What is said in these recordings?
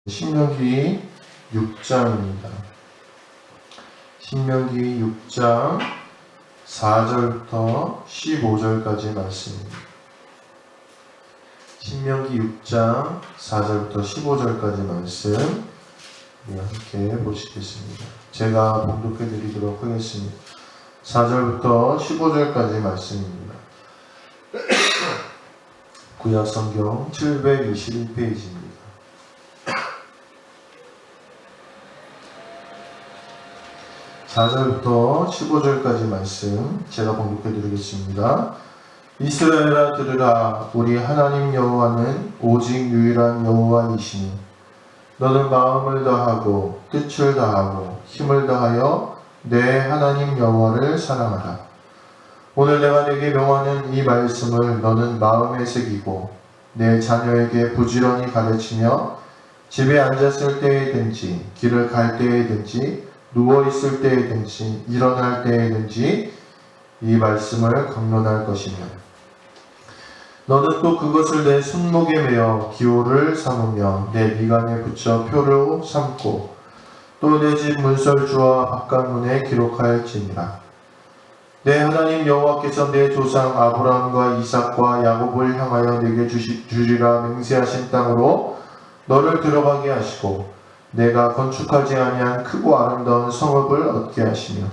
신명기 6장입니다. 신명기 6장 4절부터 15절까지 말씀입니다. 신명기 6장 4절부터 15절까지 말씀 우리 함께 보시겠습니다. 제가 봉독해 드리도록 하겠습니다. 4절부터 15절까지 말씀입니다. 구약성경 721페이지입니다. 4절부터 15절까지 말씀 제가 봉독해 드리겠습니다. 이스라엘아 들으라. 우리 하나님 여호와는 오직 유일한 여호와이시니 너는 마음을 다하고 뜻을 다하고 힘을 다하여 내 하나님 여호와를 사랑하라. 오늘 내가 네게 명하는 이 말씀을 너는 마음에 새기고 내 자녀에게 부지런히 가르치며 집에 앉았을 때에든지 길을 갈 때에든지 누워있을 때에든지 일어날 때에든지 이 말씀을 강론할 것이며 너는 또 그것을 내 손목에 매어 기호를 삼으며 내 미간에 붙여 표로 삼고 또 내 집 문설주와 바깥문에 기록하였지니라. 내 하나님 여호와께서 내 조상 아브라함과 이삭과 야곱을 향하여 내게 주리라 맹세하신 땅으로 너를 들어가게 하시고 내가 건축하지 아니한 크고 아름다운 성읍을 얻게 하시며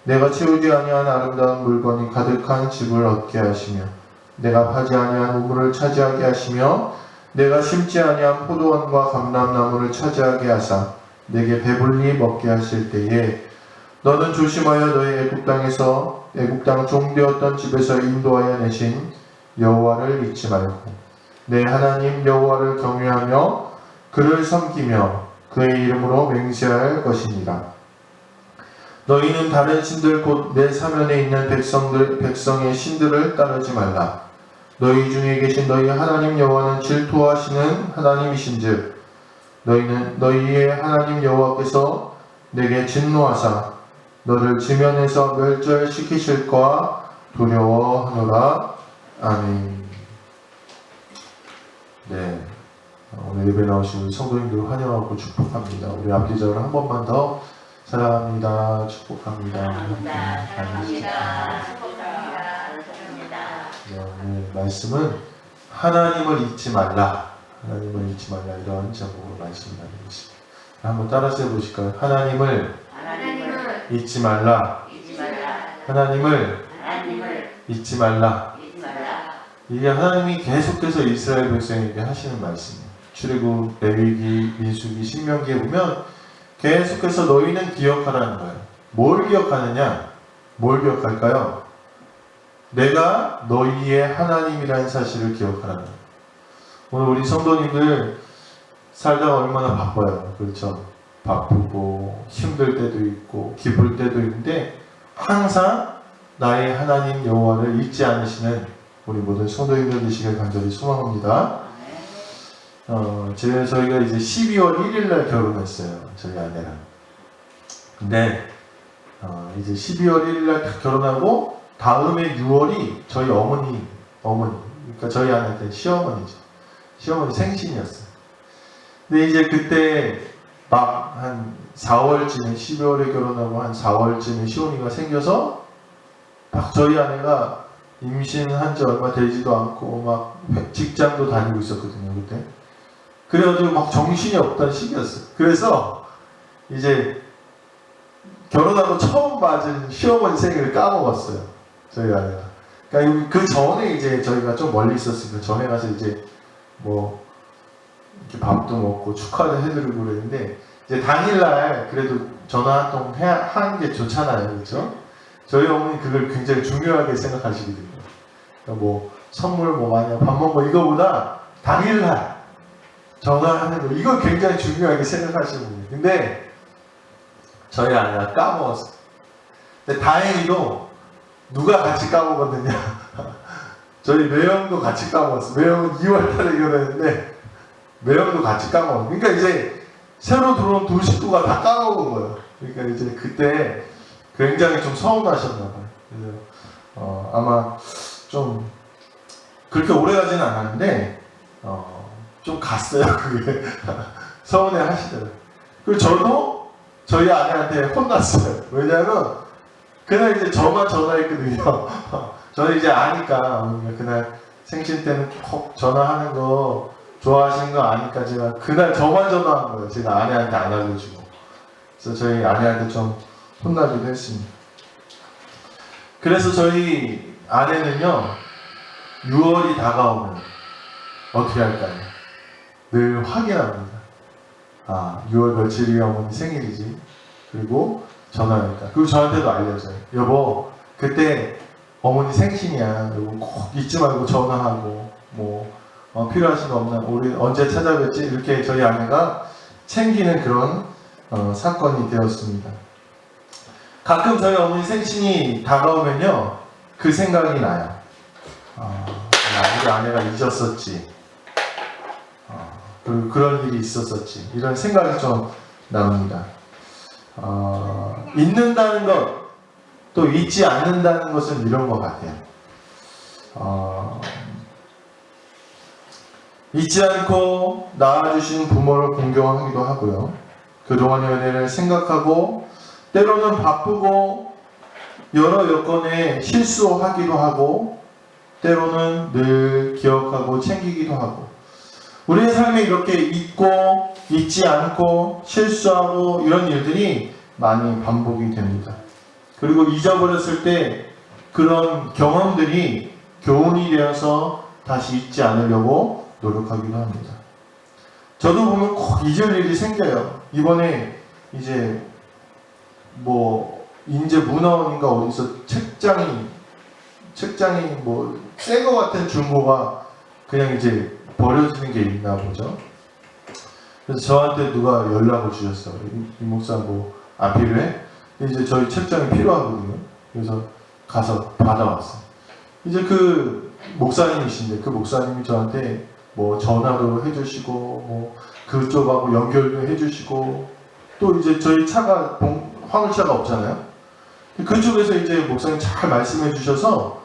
내가 채우지 아니한 아름다운 물건이 가득한 집을 얻게 하시며 내가 파지 아니한 우물을 차지하게 하시며 내가 심지 아니한 포도원과 감람나무를 차지하게 하사 내게 배불리 먹게 하실 때에 너는 조심하여 너의 애국 땅 종되었던 집에서 인도하여 내신 여호와를 잊지 말고 내 하나님 여호와를 경외하며 그를 섬기며 그의 이름으로 맹세할 것이니라. 너희는 다른 신들 곧 내 사면에 있는 백성의 신들을 따르지 말라. 너희 중에 계신 너희 하나님 여호와는 질투하시는 하나님이신즉 너희의 하나님 여호와께서 내게 진노하사 너를 지면에서 멸절시키실까 두려워하노라. 아멘. 네. 오늘 예배 나오신 우리 성도님들 환영하고 축복합니다. 우리 앞뒤절을 한 번만 더 사랑합니다. 축복합니다. 사랑합니다. 네, 오늘 말씀은 하나님을 잊지 말라. 하나님을 잊지 말라 이런 제목으로 말씀 나누겠습니다. 한번 따라서 해보실까요? 하나님을 잊지 말라. 하나님을 잊지 말라. 이게 하나님이 계속해서 이스라엘 백성에게 하시는 말씀이에요. 출애굽, 레위기, 민수기, 신명기에 보면 계속해서 너희는 기억하라는 거예요. 뭘 기억하느냐? 뭘 기억할까요? 내가 너희의 하나님이라는 사실을 기억하라는 거예요. 오늘 우리 성도님들 살다가 얼마나 바빠요. 그렇죠? 바쁘고 힘들 때도 있고 기쁠 때도 있는데 항상 나의 하나님 여호와를 잊지 않으시는 우리 모든 성도님들 되시길 간절히 소망합니다. 저희가 이제 12월 1일날 결혼했어요. 저희 아내랑. 근데 이제 12월 1일날 결혼하고 다음에 6월이 저희 어머니 그러니까 저희 아내한테 시어머니죠. 시어머니 생신이었어요. 근데 이제 그때 막 한 4월쯤에 12월에 결혼하고 한 4월쯤에 시온이가 생겨서 막 저희 아내가 임신한 지 얼마 되지도 않고 막 직장도 다니고 있었거든요. 그때. 그래가지고 막 정신이 없던 시기였어요. 그래서 이제 결혼하고 처음 맞은 시어머니 생일을 까먹었어요. 저희 아내가. 그러니까 그 전에 이제 저희가 좀 멀리 있었으니까 전에 가서 이제 뭐 이렇게 밥도 먹고 축하도 해드리고 그랬는데 이제 당일날 그래도 전화 한 통 하는 게 좋잖아요. 그렇죠? 저희 어머니 그걸 굉장히 중요하게 생각하시거든요. 그러니까 뭐 선물 뭐 많이 밥 먹고 이거보다 당일날 전화하는 거 이걸 굉장히 중요하게 생각하시는 분이에요. 근데 저희 아내가 까먹었어요. 근데 다행히도 누가 같이 까먹었느냐 저희 매형도 같이 까먹었어요. 매형은 2월달에 결혼했는데 매형도 같이 까먹었어요. 그러니까 이제 새로 들어온 두 식구가 다 까먹은 거예요. 그러니까 이제 그때 굉장히 좀 서운하셨나 봐요. 그래서 아마 좀 그렇게 오래 가지는 않았는데 좀 갔어요. 그게 서운해 하시더라고요. 그리고 저도 저희 아내한테 혼났어요. 왜냐하면 그날 이제 저만 전화했거든요. 저는 이제 아니까 어머니가 그날 생신 때는 꼭 전화하는 거 좋아하시는 거 아니까 제가 그날 저만 전화한 거예요. 제가 아내한테 안 알려주고. 그래서 저희 아내한테 좀 혼나기도 했습니다. 그래서 저희 아내는요, 6월이 다가오면 어떻게 할까요? 늘 확인합니다. 아, 6월 며칠이 어머니 생일이지. 그리고 전화하니까. 그리고 저한테도 알려줘요. 여보, 그때 어머니 생신이야. 여보 꼭 잊지 말고 전화하고, 필요하신 거 없나? 우리 언제 찾아뵙지? 이렇게 저희 아내가 챙기는 그런 사건이 되었습니다. 가끔 저희 어머니 생신이 다가오면요, 그 생각이 나요. 우리 아내가 잊었었지. 그리고 그런 일이 있었었지. 이런 생각이 좀 납니다. 잊는다는 것, 또 잊지 않는다는 것은 이런 것 같아요. 잊지 않고 낳아주신 부모를 공경하기도 하고요. 그동안의 은혜를 생각하고 때로는 바쁘고 여러 여건에 실수하기도 하고 때로는 늘 기억하고 챙기기도 하고 우리의 삶에 이렇게 잊고 잊지 않고 실수하고 이런 일들이 많이 반복이 됩니다. 그리고 잊어버렸을 때 그런 경험들이 교훈이 되어서 다시 잊지 않으려고 노력하기도 합니다. 저도 보면 꼭 잊을 일이 생겨요. 이번에 이제 인제 문화원인가 어디서 책장이 새 거 같은 중고가 그냥 이제 버려지는 게 있나 보죠. 그래서 저한테 누가 연락을 주셨어요. 이 목사 안 필요해? 이제 저희 책장이 필요하거든요. 그래서 가서 받아왔어요. 이제 그 목사님이신데 그 목사님이 저한테 전화도 해주시고 그쪽하고 연결도 해주시고 또 이제 저희 차가 화물차가 없잖아요. 그쪽에서 이제 목사님 잘 말씀해 주셔서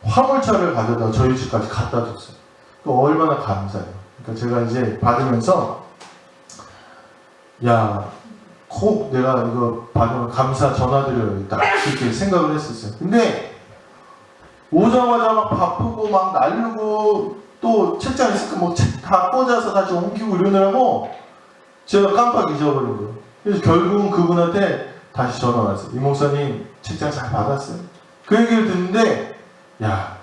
화물차를 가져다 저희 집까지 갖다 줬어요. 얼마나 감사해요. 그러니까 제가 이제 받으면서 꼭 내가 이거 받으면 감사 전화드려야겠다 이렇게 생각을 했었어요. 근데 오자마자 막 바쁘고 막 날르고 또 책장 있으니까 책 다 꽂아서 다시 옮기고 이러느라고 제가 깜빡 잊어버린 거예요. 그래서 결국은 그분한테 다시 전화 왔어요. 이 목사님 책장 잘 받았어요? 그 얘기를 듣는데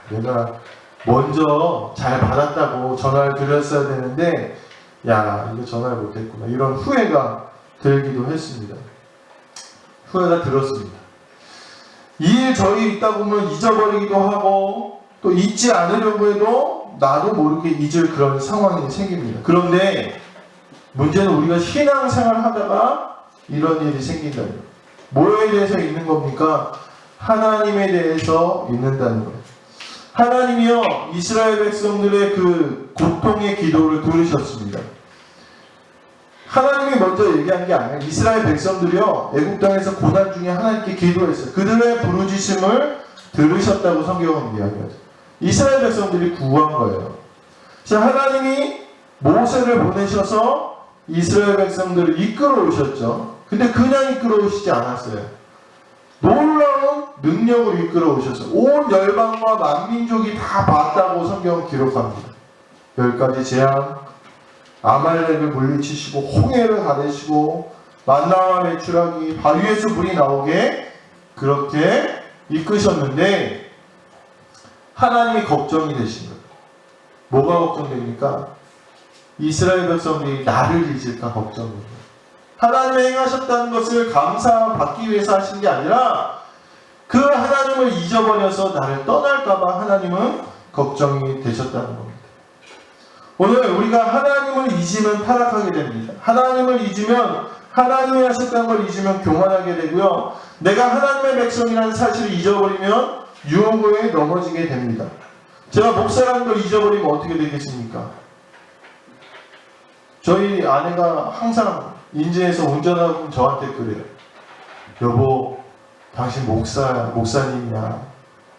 내가 먼저 잘 받았다고 전화를 드렸어야 되는데 이거 전화를 못했구나 이런 후회가 들기도 했습니다. 후회가 들었습니다. 이 일 저희 있다 보면 잊어버리기도 하고 또 잊지 않으려고 해도 나도 모르게 잊을 그런 상황이 생깁니다. 그런데 문제는 우리가 신앙생활을 하다가 이런 일이 생긴다는 거예요. 뭐에 대해서 잊는 겁니까? 하나님에 대해서 잊는다는 거예요. 하나님이요, 이스라엘 백성들의 그 고통의 기도를 들으셨습니다. 하나님이 먼저 얘기한 게 아니에요. 이스라엘 백성들이요, 애국 땅에서 고난 중에 하나님께 기도했어요. 그들의 부르짖음을 들으셨다고 성경은 이야기하죠. 이스라엘 백성들이 구한 거예요. 자, 하나님이 모세를 보내셔서 이스라엘 백성들을 이끌어오셨죠. 근데 그냥 이끌어오시지 않았어요. 놀라운 능력으로 이끌어오셨어요. 온 열방과 만민족이 다 봤다고 성경은 기록합니다. 10가지 재앙, 아말렉을 물리치시고 홍해를 가르시고 만나와 메추라기, 바위에서 불이 나오게 그렇게 이끄셨는데 하나님이 걱정이 되신 거예요. 뭐가 걱정됩니까? 이스라엘 백성들이 나를 잊을까 걱정됩니다. 하나님이 행하셨다는 것을 감사받기 위해서 하신 게 아니라 그 하나님을 잊어버려서 나를 떠날까봐 하나님은 걱정이 되셨다는 겁니다. 오늘 우리가 하나님을 잊으면 타락하게 됩니다. 하나님을 잊으면 하나님이 하셨다는 걸 잊으면 교만하게 되고요. 내가 하나님의 백성이라는 사실을 잊어버리면 유혹에 넘어지게 됩니다. 제가 목사라는 걸 잊어버리면 어떻게 되겠습니까? 저희 아내가 항상 인제에서 운전하고 저한테 그래요. 여보, 당신 목사님이야.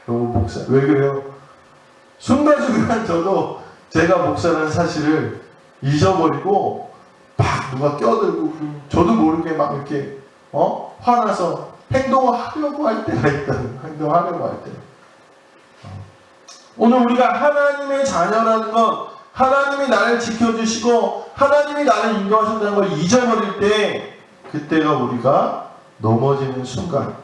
여보 목사. 왜 그래요? 순간순간 저도 제가 목사라는 사실을 잊어버리고 막 누가 껴들고 저도 모르게 막 이렇게 화나서 행동하려고 할 때가 있다. 행동하려고 할 때. 오늘 우리가 하나님의 자녀라는 것, 하나님이 나를 지켜주시고 하나님이 나를 인도하신다는 걸 잊어버릴 때, 그때가 우리가 넘어지는 순간,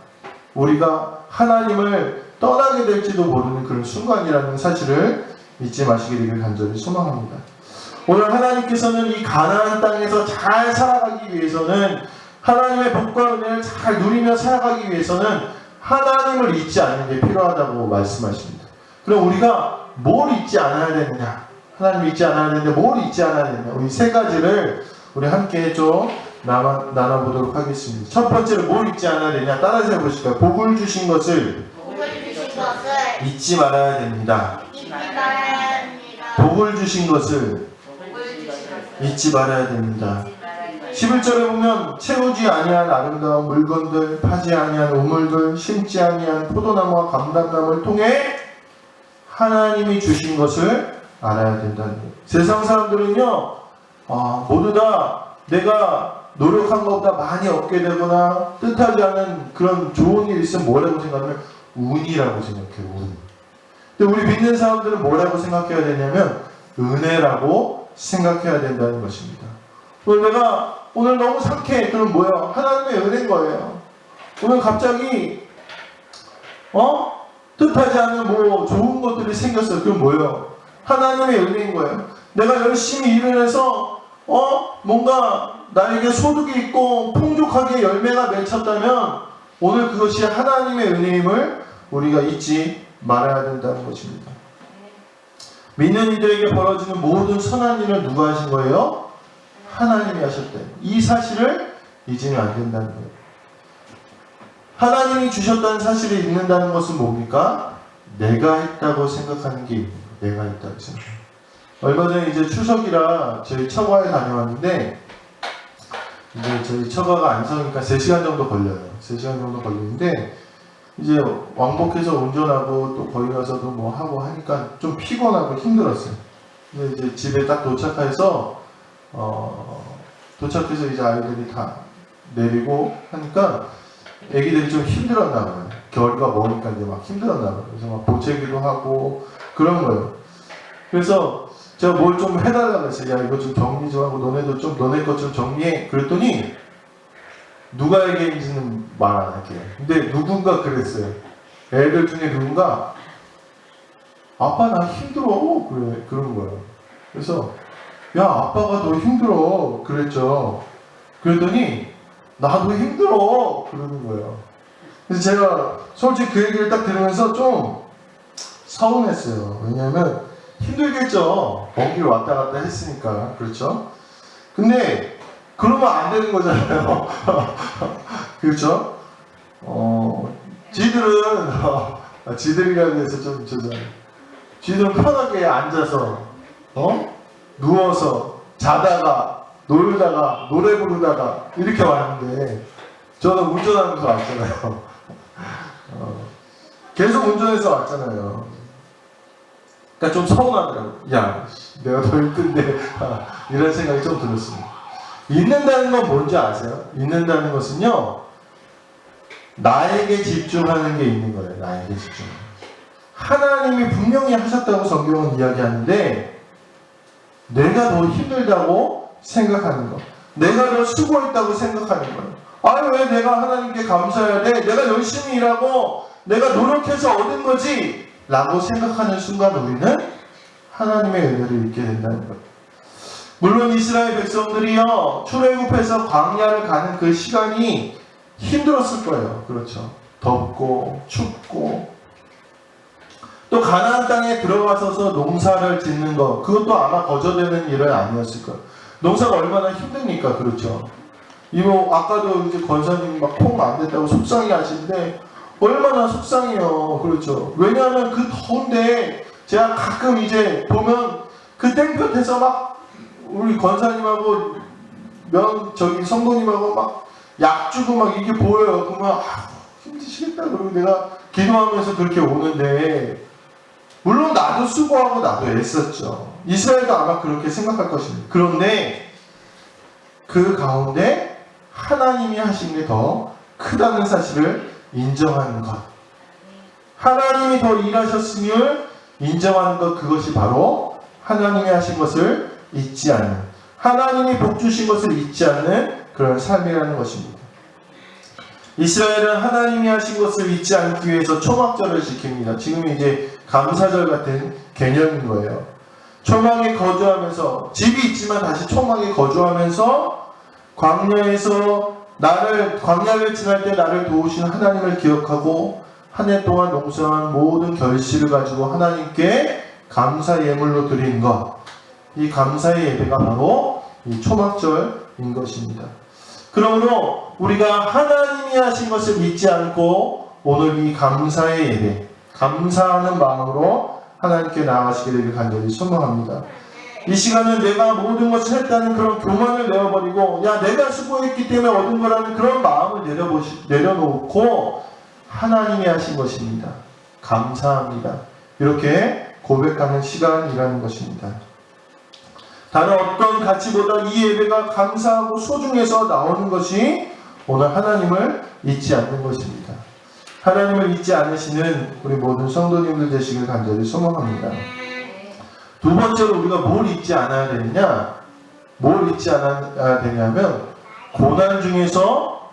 우리가 하나님을 떠나게 될지도 모르는 그런 순간이라는 사실을 잊지 마시기를 간절히 소망합니다. 오늘 하나님께서는 이 가나안 땅에서 잘 살아가기 위해서는, 하나님의 복과 은혜를 잘 누리며 살아가기 위해서는 하나님을 잊지 않는 게 필요하다고 말씀하십니다. 그럼 우리가 뭘 잊지 않아야 되느냐? 하나님을 잊지 않아야 되는데 뭘 잊지 않아야 되느냐? 우리 세 가지를 우리 함께 좀 나눠보도록 하겠습니다. 첫 번째로 뭘 잊지 않아야 되냐? 따라서 해보실까요? 복을 주신 것을 잊지 말아야 됩니다. 복을 주신 것을 잊지 말아야 됩니다. 11절에 보면 채우지 아니한 아름다운 물건들, 파지 아니한 우물들, 심지 아니한 포도나무와 감람나무를 통해 하나님이 주신 것을 알아야 된다는 거예요. 세상 사람들은요, 모두 다 내가 노력한 것보다 많이 얻게 되거나 뜻하지 않은 그런 좋은 일이 있으면 뭐라고 생각하면 운이라고 생각해요. 운. 근데 우리 믿는 사람들은 뭐라고 생각해야 되냐면 은혜라고 생각해야 된다는 것입니다. 오늘 내가 오늘 너무 상쾌해. 그럼 뭐야? 하나님의 은혜인 거예요. 오늘 갑자기 뜻하지 않은 뭐 좋은 것들이 생겼어요. 그럼 뭐예요? 하나님의 은혜인 거예요. 내가 열심히 일을 해서 뭔가 나에게 소득이 있고 풍족하게 열매가 맺혔다면 오늘 그것이 하나님의 은혜임을 우리가 잊지 말아야 된다는 것입니다. 믿는 이들에게 벌어지는 모든 선한 일은 누가 하신 거예요? 하나님이 하셨대. 이 사실을 잊으면 안 된다는 거예요. 하나님이 주셨다는 사실을 잊는다는 것은 뭡니까? 내가 했다고 생각하는 게 있는 거예요. 내가 했다고 생각해요. 얼마 전에 이제 추석이라 저희 처가에 다녀왔는데, 이제 저희 처가가 안성이니까 3시간 정도 걸려요. 3시간 정도 걸리는데, 이제 왕복해서 운전하고 또 거기 가서도 뭐 하고 하니까 좀 피곤하고 힘들었어요. 근데 이제 집에 딱 도착해서 이제 아이들이 다 내리고 하니까 애기들이 좀 힘들었나 봐요. 겨울이가 머니까 이제 막 힘들었나 봐요. 그래서 막 보채기도 하고 그런 거예요. 그래서 제가 뭘 좀 해달라고 했어요. 야, 이거 좀 정리 좀 하고 너네도 좀 너네 것 좀 정리해. 그랬더니 누가 얘기했는지는 말 안 할게요. 근데 누군가 그랬어요. 애들 중에 누군가 아빠 나 힘들어 그런 거예요. 그래서 야, 아빠가 더 힘들어 그랬죠. 그랬더니 나도 힘들어 그러는 거예요. 그래서 제가 솔직히 그 얘기를 딱 들으면서 좀 서운했어요. 왜냐하면 힘들겠죠. 먼 길 왔다 갔다 했으니까. 그렇죠? 근데 그러면 안 되는 거잖아요. 그렇죠? 지들이라고 해서 좀 죄송해요. 지들은 편하게 앉아서 누워서 자다가 놀다가 노래 부르다가 이렇게 왔는데 저는 운전하면서 왔잖아요. 계속 운전해서 왔잖아요. 그러니까 좀 서운하더라고요. 야, 내가 더 힘든데 이런 생각이 좀 들었습니다. 잊는다는 건 뭔지 아세요? 잊는다는 것은요, 나에게 집중하는 게 있는 거예요. 나에게 집중. 하나님이 분명히 하셨다고 성경은 이야기하는데 내가 더 힘들다고 생각하는 거, 내가 더 수고했다고 생각하는 거예요. 아니 왜 내가 하나님께 감사해야 돼? 내가 열심히 일하고 내가 노력해서 얻은 거지 라고 생각하는 순간 우리는 하나님의 은혜를 잊게 된다는 거예요. 물론 이스라엘 백성들이요, 출애굽해서 광야를 가는 그 시간이 힘들었을 거예요. 그렇죠. 덥고 춥고 또 가나안 땅에 들어가서서 농사를 짓는 거, 그것도 아마 거저되는 일은 아니었을 거예요. 농사가 얼마나 힘듭니까? 그렇죠. 이거 아까도 이제 권사님 막 콩 안 됐다고 속상해 하시는데 얼마나 속상해요. 그렇죠. 왜냐하면 그 더운데 제가 가끔 이제 보면 그 땡볕에서 막 우리 권사님하고 성도님하고 막 약 주고 막 이게 보여요. 그러면 힘드시겠다. 그러고 내가 기도하면서 그렇게 오는데, 물론 나도 수고하고 나도 애썼죠. 이스라엘도 아마 그렇게 생각할 것입니다. 그런데 그 가운데 하나님이 하신 게 더 크다는 사실을 인정하는 것. 하나님이 더 일하셨음을 인정하는 것, 그것이 바로 하나님이 하신 것을 잊지 않는, 하나님이 복 주신 것을 잊지 않는 그런 삶이라는 것입니다. 이스라엘은 하나님이 하신 것을 잊지 않기 위해서 초막절을 지킵니다. 지금 이제 감사절 같은 개념인 거예요. 초막에 거주하면서, 집이 있지만 다시 초막에 거주하면서 광야에서 광야를 지날 때 나를 도우신 하나님을 기억하고 한 해 동안 농사한 모든 결실을 가지고 하나님께 감사 예물로 드리는 것, 이 감사의 예배가 바로 이 초막절인 것입니다. 그러므로 우리가 하나님이 하신 것을 잊지 않고 오늘 이 감사의 예배, 감사하는 마음으로 하나님께 나아가시게 되길 간절히 소망합니다. 이 시간은 내가 모든 것을 했다는 그런 교만을 내어버리고, 야, 내가 수고했기 때문에 얻은 거라는 그런 마음을 내려놓고 하나님이 하신 것입니다. 감사합니다. 이렇게 고백하는 시간이라는 것입니다. 다른 어떤 가치보다 이 예배가 감사하고 소중해서 나오는 것이 오늘 하나님을 잊지 않는 것입니다. 하나님을 잊지 않으시는 우리 모든 성도님들 되시길 간절히 소망합니다. 두 번째로 우리가 뭘 잊지 않아야 되느냐? 뭘 잊지 않아야 되냐면 고난 중에서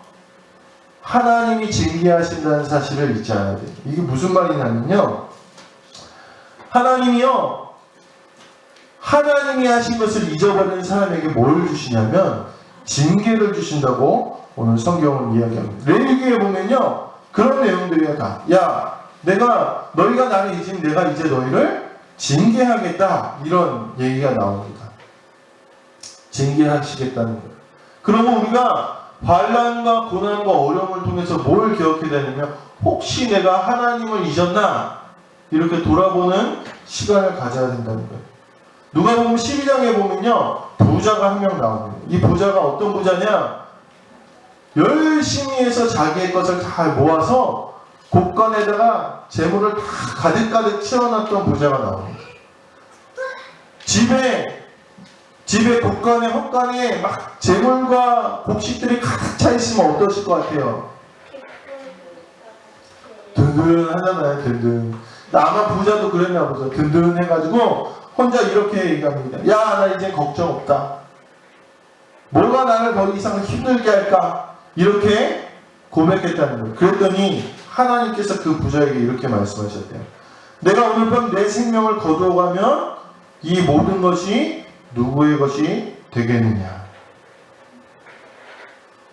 하나님이 징계하신다는 사실을 잊지 않아야 돼요. 이게 무슨 말이냐면요, 하나님이 하신 것을 잊어버리는 사람에게 뭘 주시냐면 징계를 주신다고 오늘 성경은 이야기합니다. 레위기에 보면요, 그런 내용들이야 다. 야, 너희가 나를 잊으면 내가 이제 너희를 징계하겠다, 이런 얘기가 나옵니다. 징계하시겠다는 거예요. 그러면 우리가 환난과 고난과 어려움을 통해서 뭘 기억해야 되냐면, 혹시 내가 하나님을 잊었나? 이렇게 돌아보는 시간을 가져야 된다는 거예요. 누가복음 12장에 보면요, 부자가 한 명 나옵니다. 이 부자가 어떤 부자냐? 열심히 해서 자기의 것을 다 모아서 곳간에다가 재물을 다 가득가득 채워놨던 부자가 나옵니다. 집에 곳간에 헛간에 막 재물과 곡식들이 가득 차 있으면 어떠실 것 같아요? 든든하잖아요, 든든. 아마 부자도 그랬나 보죠. 든든해가지고 혼자 이렇게 얘기합니다. 야, 나 이제 걱정 없다. 뭐가 나를 더 이상 힘들게 할까? 이렇게 고백했다는 거예요. 그랬더니 하나님께서 그 부자에게 이렇게 말씀하셨대요. 내가 오늘 밤 내 생명을 거두어가면 이 모든 것이 누구의 것이 되겠느냐?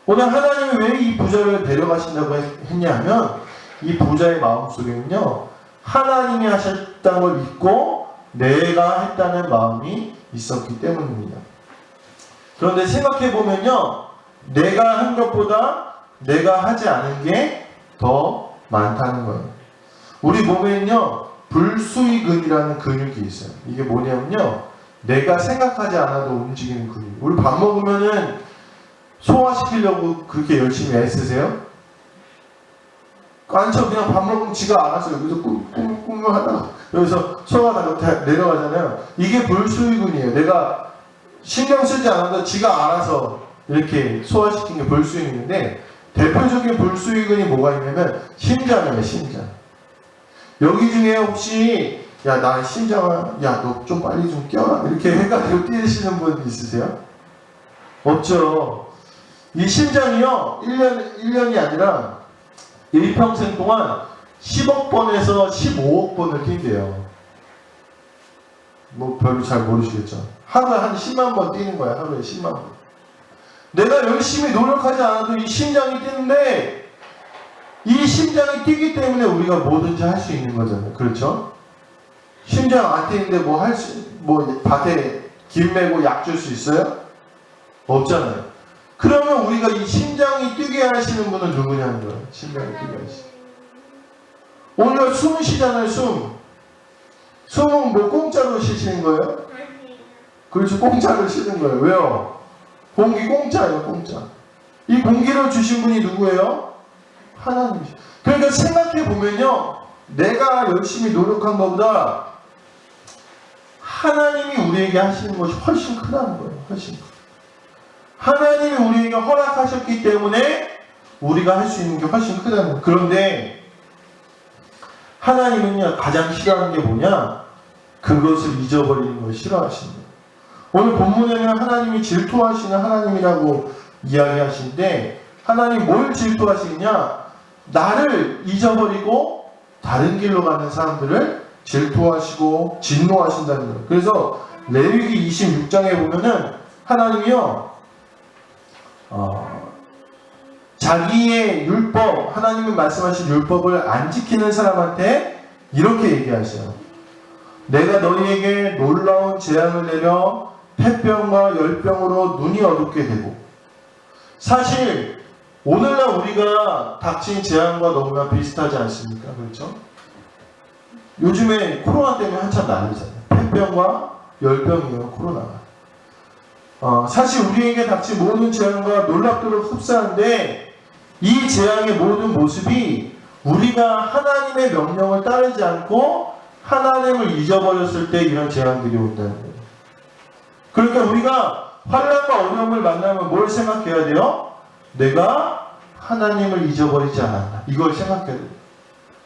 오늘 하나님이 왜 이 부자를 데려가신다고 했냐 하면, 이 부자의 마음속에는요, 하나님이 하셨다는 걸 믿고 내가 했다는 마음이 있었기 때문입니다. 그런데 생각해보면요, 내가 한 것보다 내가 하지 않은 게 더 많다는 거예요. 우리 몸에는요, 불수의근이라는 근육이 있어요. 이게 뭐냐면요, 내가 생각하지 않아도 움직이는 근육. 우리 밥 먹으면은 소화시키려고 그렇게 열심히 애쓰세요? 아니죠. 그냥 밥 먹으면 지가 알아서 여기서 꿍꿍꿍 하다가 여기서 소화가 다 내려가잖아요. 이게 불수의근이에요. 내가 신경 쓰지 않아도 지가 알아서 이렇게 소화시킨 게 불수의근인데, 대표적인 불수의근이 뭐가 있냐면 심장이에요. 심장. 여기 중에 혹시 야, 나 심장아, 야, 너 좀 빨리 좀 껴라, 이렇게 해가지고 뛰시는 분 있으세요? 없죠. 이 심장이요, 1년이 아니라 일평생 동안 10억 번에서 15억 번을 뛴대요. 뭐 별로 잘 모르시겠죠. 하루에 한 10만 번 뛰는 거야. 하루에 10만 번. 내가 열심히 노력하지 않아도 이 심장이 뛰는데, 이 심장이 뛰기 때문에 우리가 뭐든지 할 수 있는 거잖아요. 그렇죠? 심장 안 뛰는데 뭐 밭에 김 메고 약 줄 수 있어요? 없잖아요. 그러면 우리가 이 심장이 뛰게 하시는 분은 누구냐는 거예요. 심장이 뛰게 하시는. 오늘 숨 쉬잖아요, 숨. 숨은 뭐 공짜로 쉬시는 거예요? 그렇죠, 공짜로 쉬는 거예요. 왜요? 공기 공짜예요, 공짜. 이 공기를 주신 분이 누구예요? 하나님이죠. 그러니까 생각해 보면요, 내가 열심히 노력한 것보다 하나님이 우리에게 하시는 것이 훨씬 크다는 거예요. 훨씬 크. 하나님이 우리에게 허락하셨기 때문에 우리가 할 수 있는 게 훨씬 크다는 거예요. 그런데 하나님은요, 가장 싫어하는 게 뭐냐? 그것을 잊어버리는 걸 싫어하시는 거예요. 오늘 본문에는 하나님이 질투하시는 하나님이라고 이야기하시는데, 하나님 뭘 질투하시느냐? 나를 잊어버리고 다른 길로 가는 사람들을 질투하시고 진노하신다는 거예요. 그래서 레위기 26장에 보면은 하나님이요, 자기의 율법, 하나님이 말씀하신 율법을 안 지키는 사람한테 이렇게 얘기하셔요. 내가 너희에게 놀라운 재앙을 내려 폐병과 열병으로 눈이 어둡게 되고, 사실 오늘날 우리가 닥친 재앙과 너무나 비슷하지 않습니까? 그렇죠? 요즘에 코로나 때문에 한참 난리잖아요. 폐병과 열병이에요, 코로나가. 사실 우리에게 닥친 모든 재앙과 놀랍도록 흡사한데, 이 재앙의 모든 모습이 우리가 하나님의 명령을 따르지 않고 하나님을 잊어버렸을 때 이런 재앙들이 온다는 거예요. 그러니까 우리가 환난과 어려움을 만나면 뭘 생각해야 돼요? 내가 하나님을 잊어버리지 않았나, 이걸 생각해야 돼요.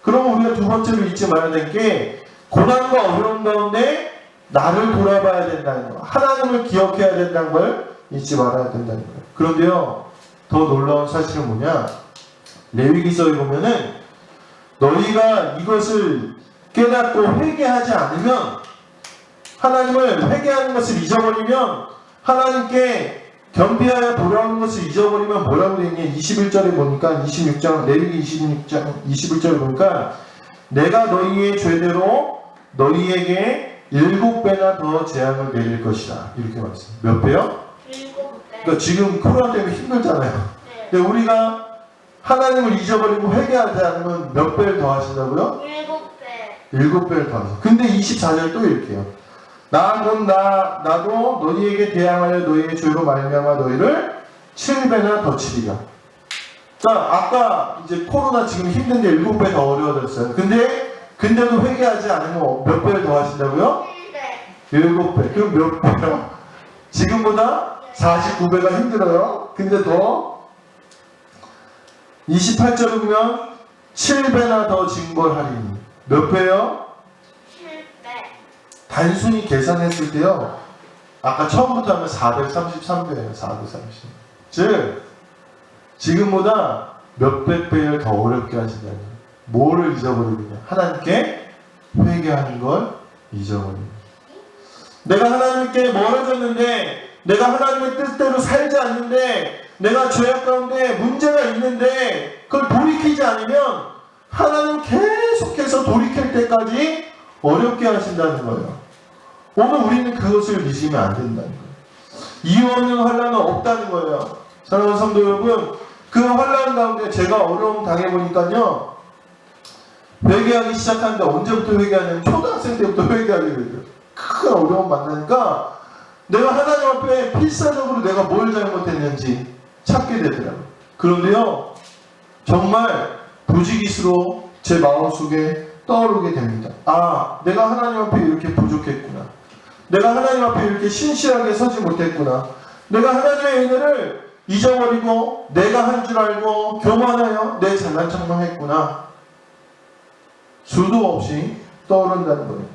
그럼 우리가 두 번째로 잊지 말아야 될 게, 고난과 어려움 가운데 나를 돌아봐야 된다는 거, 하나님을 기억해야 된다는 걸 잊지 말아야 된다는 거예요. 그런데요, 더 놀라운 사실은 뭐냐? 레위기서에 보면은 너희가 이것을 깨닫고 회개하지 않으면, 하나님을 회개하는 것을 잊어버리면, 하나님께 겸비하여 돌아오는 것을 잊어버리면 뭐라고 되어 있냐? 21절에 보니까, 26장, 레위기 26장 21절에 보니까, 내가 너희의 죄대로 너희에게 7배나 더 재앙을 내릴 것이다, 이렇게 말씀해요. 몇 배요? 7배. 그러니까 지금 코로나 때문에 힘들잖아요. 네. 근데 우리가 하나님을 잊어버리고 회개하지 않으면 몇 배를 더 하신다고요? 7배. 7배를 더 하셔. 근데 24절 또 이렇게 해요. 나도 너희에게 대항하여 너희의 죄로 말미암아 너희를 7배나 더 치리라. 그러니까 아까 이제 코로나 지금 힘든데 7배 더 어려워졌어요. 근데도 회개하지 않으면 몇 배를 더 하신다고요? 7배. 7배. 그럼 몇 배요? 지금보다 49배가 힘들어요. 근데 더 28절에 보면 7배나 더 징벌하리니. 몇 배요? 7배. 단순히 계산했을 때요, 아까 처음부터 하면 433배예요. 430. 즉 지금보다 몇백 배를 더 어렵게 하신다는 거예요. 뭐를 잊어버리느냐? 하나님께 회개하는 걸 잊어버리는. 내가 하나님께 멀어졌는데, 내가 하나님의 뜻대로 살지 않는데, 내가 죄악 가운데 문제가 있는데 그걸 돌이키지 않으면 하나님 계속해서 돌이킬 때까지 어렵게 하신다는 거예요. 오늘 우리는 그것을 잊으면 안 된다는 거예요. 이유 없는 환난은 없다는 거예요. 사랑하는 성도 여러분, 그 환난 가운데 제가 어려움 당해보니까요, 회개하기 시작하는데 언제부터 회개하냐면 초등학생 때부터 회개하게 돼요. 큰 어려움 만나니까 내가 하나님 앞에 필사적으로 내가 뭘 잘못했는지 찾게 되더라고요. 그런데요, 정말 부지기수로 제 마음속에 떠오르게 됩니다. 아, 내가 하나님 앞에 이렇게 부족했구나. 내가 하나님 앞에 이렇게 신실하게 서지 못했구나. 내가 하나님의 은혜를 잊어버리고 내가 한 줄 알고 교만하여 내 잘난 척만 했구나. 수도 없이 떠오른다는 거예요.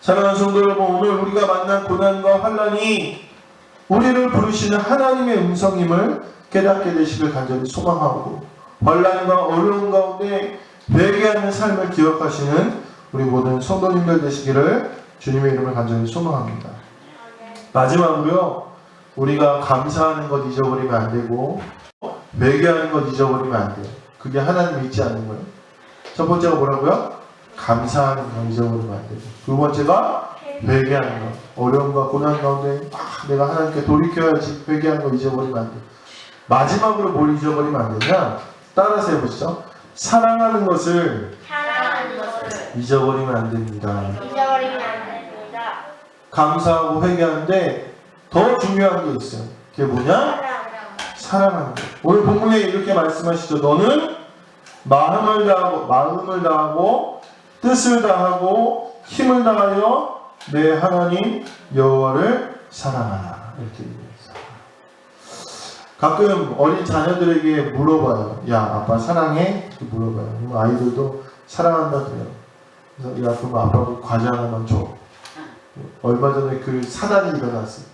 사랑하는 성도 여러분, 오늘 우리가 만난 고난과 환난이 우리를 부르시는 하나님의 음성임을 깨닫게 되시길 간절히 소망하고, 환난과 어려움 가운데 회개하는 삶을 기억하시는 우리 모든 성도님들 되시기를 주님의 이름을 간절히 소망합니다. 마지막으로요, 우리가 감사하는 것 잊어버리면 안 되고 회개하는 것 잊어버리면 안 돼요. 그게 하나님 믿지 않는 거예요. 첫 번째가 뭐라고요? 감사하는 것 잊어버리면 안 되고, 두 번째가 회개하는 것. 어려움과 고난 가운데 내가 하나님께 돌이켜야지, 회개하는 거 잊어버리면 안 돼요. 마지막으로 뭘 잊어버리면 안 되냐? 따라서 해보시죠. 사랑하는 것을 잊어버리면 안 됩니다. 잊어버리면 안 됩니다. 감사하고 회개하는데 더 중요한 게 있어요. 그게 뭐냐? 사랑하는 것. 오늘 본문에 이렇게 말씀하시죠. 너는 마음을 다하고 뜻을 다하고 힘을 다하여 내 하나님 여호와를 사랑하라. 이렇게 얘기했어요. 가끔 어린 자녀들에게 물어봐요. 야, 아빠 사랑해? 이렇게 물어봐요. 그럼 아이들도 사랑한다 그래요. 그래서 야, 그럼 아빠가 과자 하나만 줘. 얼마 전에 그 사단이 일어났어요.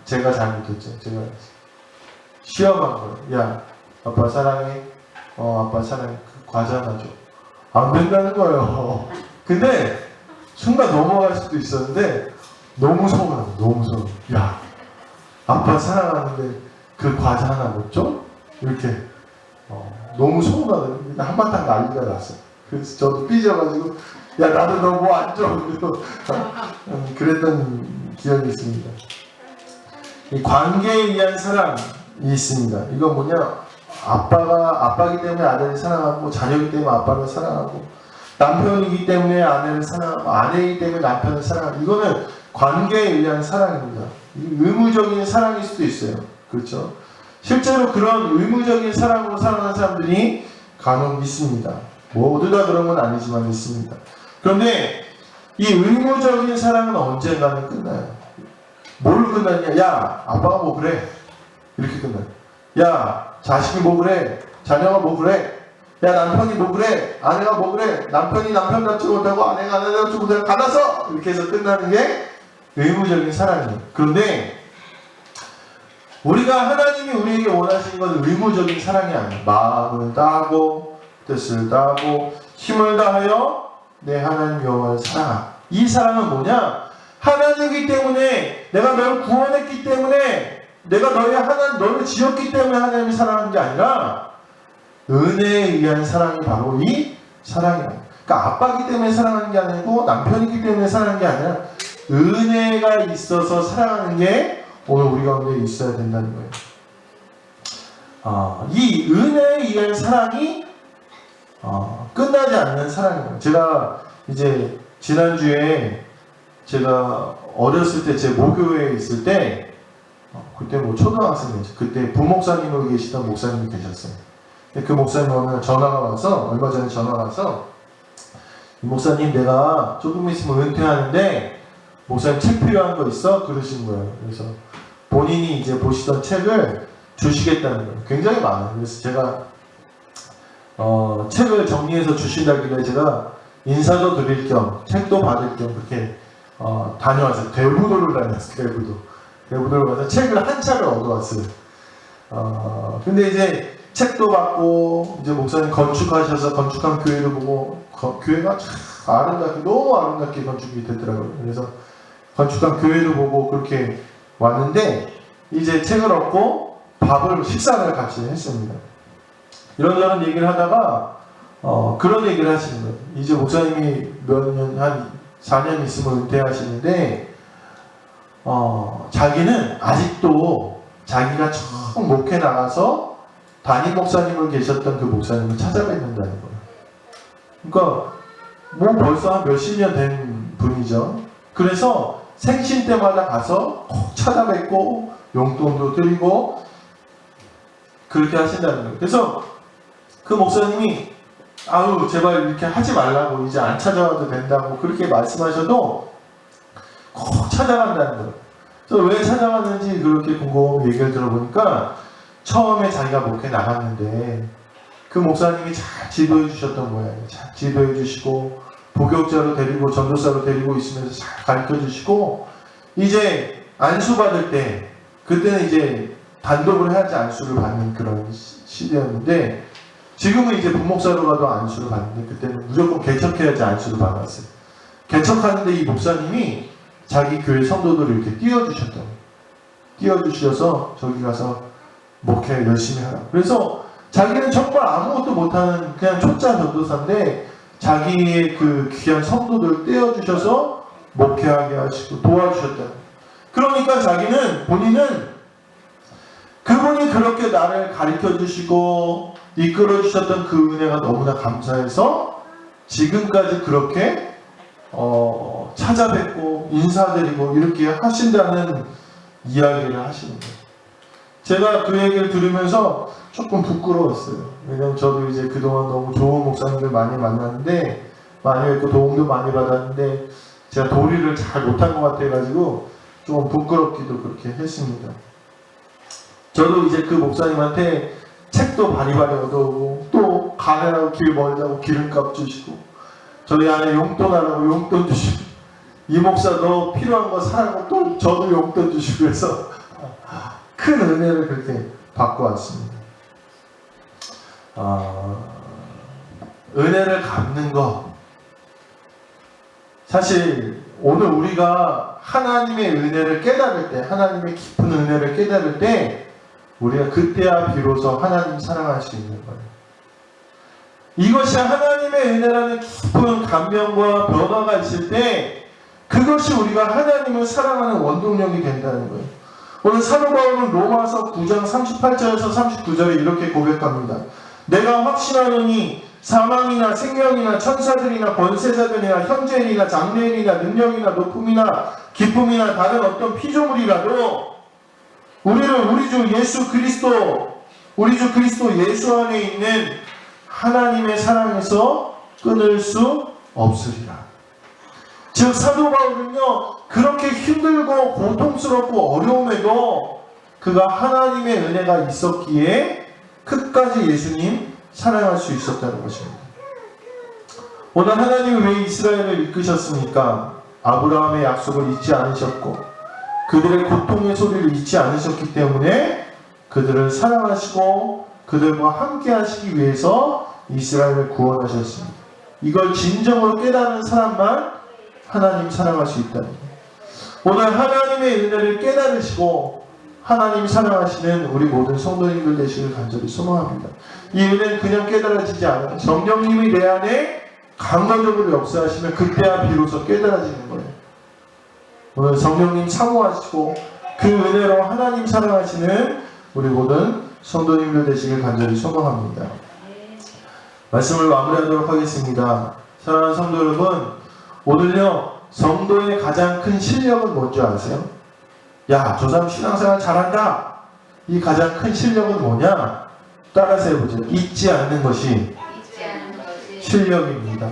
제가 잘못했죠. 제가 시험한 거예요. 야, 아빠 사랑해? 아빠 사랑해. 그 과자 하나 줘. 안 된다는 거예요. 근데 순간 넘어갈 수도 있었는데 너무 서운하고 너무 서운해. 야, 아빠 사랑하는데 그 과자 하나 못 줘? 이렇게 너무 서운하더라고요. 한바탕 난리가 났어요. 그래서 저도 삐져가지고 야, 나도 너 뭐 안 줘. 그랬던 기억이 있습니다. 이 관계에 의한 사랑이 있습니다. 이건 뭐냐? 아빠기 때문에 아내를 사랑하고, 자녀이기 때문에 아빠를 사랑하고, 남편이기 때문에 아내를 사랑하고, 아내이기 때문에 남편을 사랑하고, 이거는 관계에 의한 사랑입니다. 의무적인 사랑일 수도 있어요. 그렇죠? 실제로 그런 의무적인 사랑으로 살아가는 사람들이 간혹 있습니다. 모두 다 그런 건 아니지만 있습니다. 그런데 이 의무적인 사랑은 언젠가는 끝나요. 뭘로 끝나냐? 야, 아빠가 뭐 그래? 이렇게 끝나요. 야, 자식이 뭐 그래? 자녀가 뭐 그래? 야, 남편이 뭐 그래? 아내가 뭐 그래? 남편이 남편답지 못하고 아내가 아내답지 못하고 가나서! 이렇게 해서 끝나는 게 의무적인 사랑이에요. 그런데 우리가 하나님이 우리에게 원하시는 건 의무적인 사랑이 아니에요. 마음을 다하고 뜻을 다하고 힘을 다하여 내 하나님 여호와를 사랑하라. 이 사랑은 뭐냐? 하나님이기 때문에, 내가 너를 구원했기 때문에, 내가 너를 지었기 때문에 하나님이 사랑하는 게 아니라 은혜에 의한 사랑이 바로 이 사랑이다. 그러니까 아빠기 때문에 사랑하는 게 아니고 남편이기 때문에 사랑하는 게 아니라 은혜가 있어서 사랑하는 게 오늘 우리 가운데 있어야 된다는 거예요. 이 은혜에 의한 사랑이 끝나지 않는 사랑이에요. 제가 이제 지난주에 제가 어렸을 때 제 모교회에 있을 때 그때 뭐 초등학생이었죠. 그때 부목사님으로 계시던 목사님이 계셨어요. 그 목사님 오늘 전화가 와서, 얼마 전에 전화가 와서, 이 목사님 내가 조금 있으면 은퇴하는데 목사님 책 필요한 거 있어? 그러신 거예요. 그래서 본인이 이제 보시던 책을 주시겠다는 거예요. 굉장히 많아요. 그래서 제가 책을 정리해서 주신다길래 제가 인사도 드릴 겸 책도 받을 겸 그렇게 다녀왔어요. 대부도를 다녔어요. 대부도를 가서 책을 한 차를 얻어왔어요. 근데 이제 책도 받고, 이제 목사님 건축하셔서 건축한 교회를 보고, 교회가 참 아름답게, 너무 아름답게 건축이 됐더라고요. 그래서 건축한 교회를 보고 그렇게 왔는데, 이제 책을 얻고 식사를 같이 했습니다. 이런저런 얘기를 하다가 그런 얘기를 하시는 거예요. 이제 목사님이 한 4년 있으면 은퇴하시는데 자기는 아직도 자기가 처음 목회 나가서 담임 목사님으로 계셨던 그 목사님을 찾아뵙는다는 거예요. 그러니까 뭐 벌써 한 몇십 년 된 분이죠. 그래서 생신 때마다 가서 꼭 찾아뵙고 용돈도 드리고 그렇게 하신다는 거예요. 그래서 그 목사님이 아유 제발 이렇게 하지 말라고, 이제 안 찾아와도 된다고 그렇게 말씀하셔도 꼭 찾아간다는 거예요. 그래서 왜 찾아갔는지 그렇게 궁금하고 얘기를 들어보니까 처음에 자기가 목회 나갔는데 그 목사님이 잘 지도해 주셨던 거예요. 잘 지도해 주시고 복역자로 데리고 전도사로 데리고 있으면서 잘 가르쳐 주시고, 이제 안수 받을 때, 그때는 이제 단독을 해야지 안수를 받는 그런 시대였는데, 지금은 이제 부목사로 가도 안수를 받는데 그때는 무조건 개척해야지 안수를 받았어요. 개척하는데 이 목사님이 자기 교회 성도들을 이렇게 띄워주셔서 저기 가서 목회 열심히 하라. 그래서 자기는 정말 아무것도 못하는 그냥 초짜 전도사인데 자기의 그 귀한 성도들을 떼어주셔서 목회하게 하시고 도와주셨다. 그러니까 본인은 그분이 그렇게 나를 가르쳐 주시고 이끌어 주셨던 그 은혜가 너무나 감사해서 지금까지 그렇게 찾아뵙고 인사드리고 이렇게 하신다는 이야기를 하시는 거예요. 제가 그 얘기를 들으면서 조금 부끄러웠어요. 왜냐면 저도 이제 그동안 너무 좋은 목사님들 많이 만났는데, 많이 뵙고 도움도 많이 받았는데 제가 도리를 잘 못한 것 같아가지고 좀 부끄럽기도 그렇게 했습니다. 저도 이제 그 목사님한테 책도 바리바리 얻어오고 또 가느라고 길 멀다고 기름값 주시고 저희 안에 용돈하라고 용돈 주시고 이 목사 너 필요한 거 사라고 또 저도 용돈 주시고 그래서 큰 은혜를 그렇게 받고 왔습니다. 은혜를 갚는 것 사실 오늘 우리가 하나님의 은혜를 깨달을 때 하나님의 깊은 은혜를 깨달을 때 우리가 그때야 비로소 하나님 사랑할 수 있는 거예요. 이것이 하나님의 은혜라는 깊은 감명과 변화가 있을 때 그것이 우리가 하나님을 사랑하는 원동력이 된다는 거예요. 오늘 사도 바울은 로마서 9장 38절에서 39절에 이렇게 고백합니다. 내가 확신하노니 사망이나 생명이나 천사들이나 권세자들이나 현재인이나 장래인이나 능력이나 높음이나 기쁨이나 다른 어떤 피조물이라도 우리를 우리 주 그리스도 예수 안에 있는 하나님의 사랑에서 끊을 수 없으리라. 즉 사도 바울은요 그렇게 힘들고 고통스럽고 어려움에도 그가 하나님의 은혜가 있었기에 끝까지 예수님 사랑할 수 있었다는 것입니다. 오늘 하나님은 왜 이스라엘을 이끄셨습니까? 아브라함의 약속을 잊지 않으셨고 그들의 고통의 소리를 잊지 않으셨기 때문에 그들을 사랑하시고 그들과 함께 하시기 위해서 이스라엘을 구원하셨습니다. 이걸 진정으로 깨닫는 사람만 하나님 사랑할 수 있다는 거예요. 오늘 하나님의 은혜를 깨달으시고 하나님 사랑하시는 우리 모든 성도님들 되시길 간절히 소망합니다. 이 은혜는 그냥 깨달아지지 않아요. 성령님이 내 안에 강건적으로 역사하시면 그때야 비로소 깨달아지는 거예요. 오늘 성령님 사모하시고 그 은혜로 하나님 사랑하시는 우리 모든 성도님들 되시길 간절히 소망합니다. 말씀을 마무리하도록 하겠습니다. 사랑하는 성도 여러분, 오늘요 성도의 가장 큰 실력은 뭔지 아세요? 야, 저 사람 신앙생활 잘한다. 이 가장 큰 실력은 뭐냐? 따라서 해보죠. 잊지 않는 것이 실력입니다.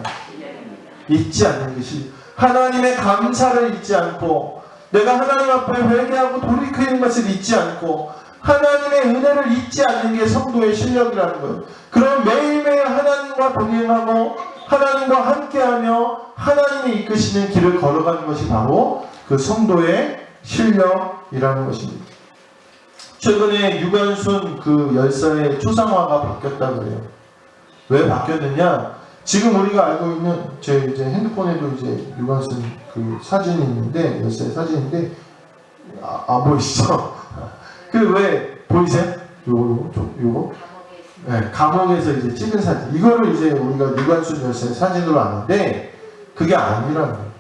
잊지 않는 것이 하나님의 감사를 잊지 않고 내가 하나님 앞에 회개하고 돌이키는 것을 잊지 않고 하나님의 은혜를 잊지 않는 게 성도의 실력이라는 거예요. 그럼 매일매일 하나님과 동행하고 하나님과 함께하며 하나님이 이끄시는 길을 걸어가는 것이 바로 그 성도의 실력이라는 것입니다. 최근에 유관순 그 열사의 초상화가 바뀌었다고 그래요. 왜 바뀌었느냐? 지금 우리가 알고 있는 제 이제 핸드폰에도 이제 유관순 그 사진이 있는데 열사의 사진인데 안 보이시죠? 그 왜 보이세요? 요거? 네, 감옥에서 이제 찍은 사진. 이거를 이제 우리가 유관순 열사의 사진으로 아는데 그게 아니라는 거예요.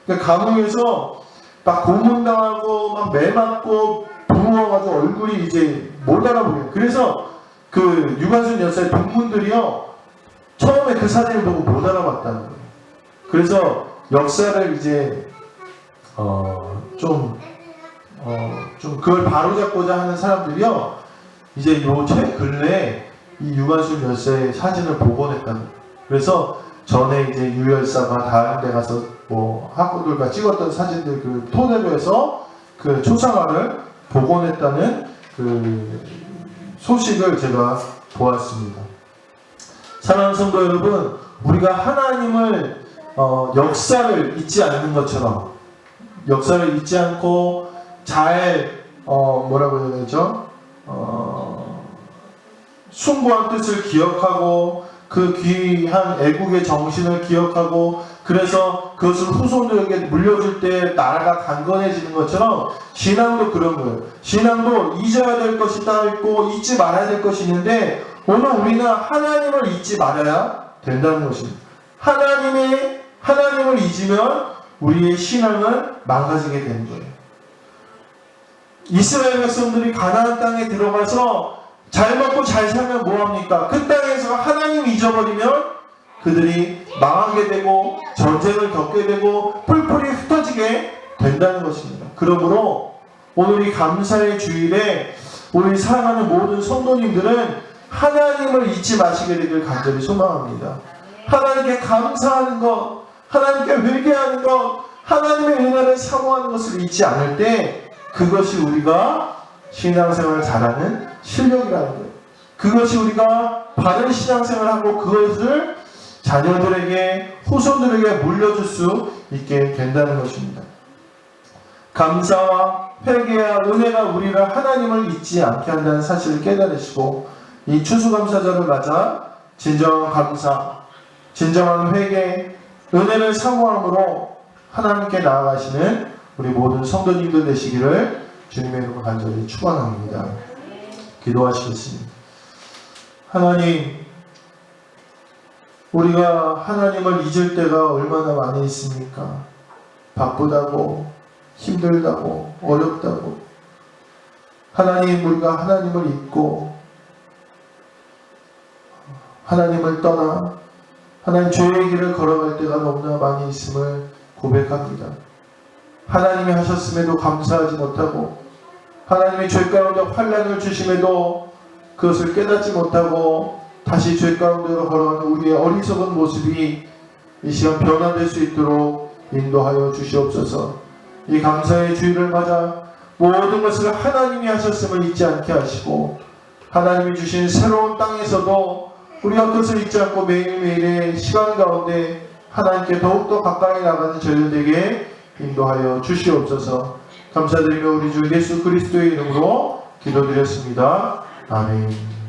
그러니까 감옥에서 막 고문당하고 막 매맞고 부모가지고 얼굴이 이제 못 알아보게. 그래서 그 유관순 열사의 동문들이요 처음에 그 사진을 보고 못 알아봤다는 거예요. 그래서 역사를 이제 좀 그걸 바로잡고자 하는 사람들이요 이제 요 최근래에 이 유관순 열사의 사진을 복원했다는 거예요. 그래서 전에 이제 유 열사가 다른 데 가서 뭐 학우들과 찍었던 사진들 그 토대로 해서 그 초상화를 복원했다는 그 소식을 제가 보았습니다. 사랑하는 성도 여러분, 우리가 하나님을 역사를 잊지 않는 것처럼 역사를 잊지 않고 잘 뭐라고 해야 되죠? 숭고한 뜻을 기억하고 그 귀한 애국의 정신을 기억하고 그래서 그것을 후손들에게 물려줄 때 나라가 강건해지는 것처럼 신앙도 그런 거예요. 신앙도 잊어야 될 것이 따로 있고 잊지 말아야 될 것이 있는데 오늘 우리는 하나님을 잊지 말아야 된다는 것입니다. 하나님을 잊으면 우리의 신앙은 망가지게 되는 거예요. 이스라엘 백성들이 가나안 땅에 들어가서 잘 먹고 잘 살면 뭐합니까? 그 땅에서 하나님 잊어버리면 그들이 망하게 되고 전쟁을 겪게 되고 뿔뿔이 흩어지게 된다는 것입니다. 그러므로 오늘 이 감사의 주일에 우리 사랑하는 모든 성도님들은 하나님을 잊지 마시게 되길 간절히 소망합니다. 하나님께 감사하는 것, 하나님께 회개하는 것, 하나님의 은혜를 사모하는 것을 잊지 않을 때 그것이 우리가 신앙생활을 잘하는 실력이라는 거예요. 그것이 우리가 바른 신앙생활을 하고 그것을 자녀들에게, 후손들에게 물려줄 수 있게 된다는 것입니다. 감사와 회개와 은혜가 우리를 하나님을 잊지 않게 한다는 사실을 깨달으시고, 이 추수감사절을 맞아 진정한 감사, 진정한 회개, 은혜를 사모함으로 하나님께 나아가시는 우리 모든 성도님들 되시기를 주님의 이름으로 간절히 축원합니다. 기도하시겠습니다. 하나님, 우리가 하나님을 잊을 때가 얼마나 많이 있습니까? 바쁘다고, 힘들다고, 어렵다고. 하나님, 우리가 하나님을 잊고 하나님을 떠나 하나님 죄의 길을 걸어갈 때가 너무나 많이 있음을 고백합니다. 하나님이 하셨음에도 감사하지 못하고, 하나님이 죄 가운데 환난을 주심에도 그것을 깨닫지 못하고 다시 죄 가운데로 걸어가는 우리의 어리석은 모습이 이 시간 변화될 수 있도록 인도하여 주시옵소서. 이 감사의 주일을 맞아 모든 것을 하나님이 하셨음을 잊지 않게 하시고, 하나님이 주신 새로운 땅에서도 우리가 그것을 잊지 않고 매일매일의 시간 가운데 하나님께 더욱더 가까이 나가는 저희들에게 인도하여 주시옵소서. 감사드리며 우리 주 예수 그리스도의 이름으로 기도드렸습니다. 아멘.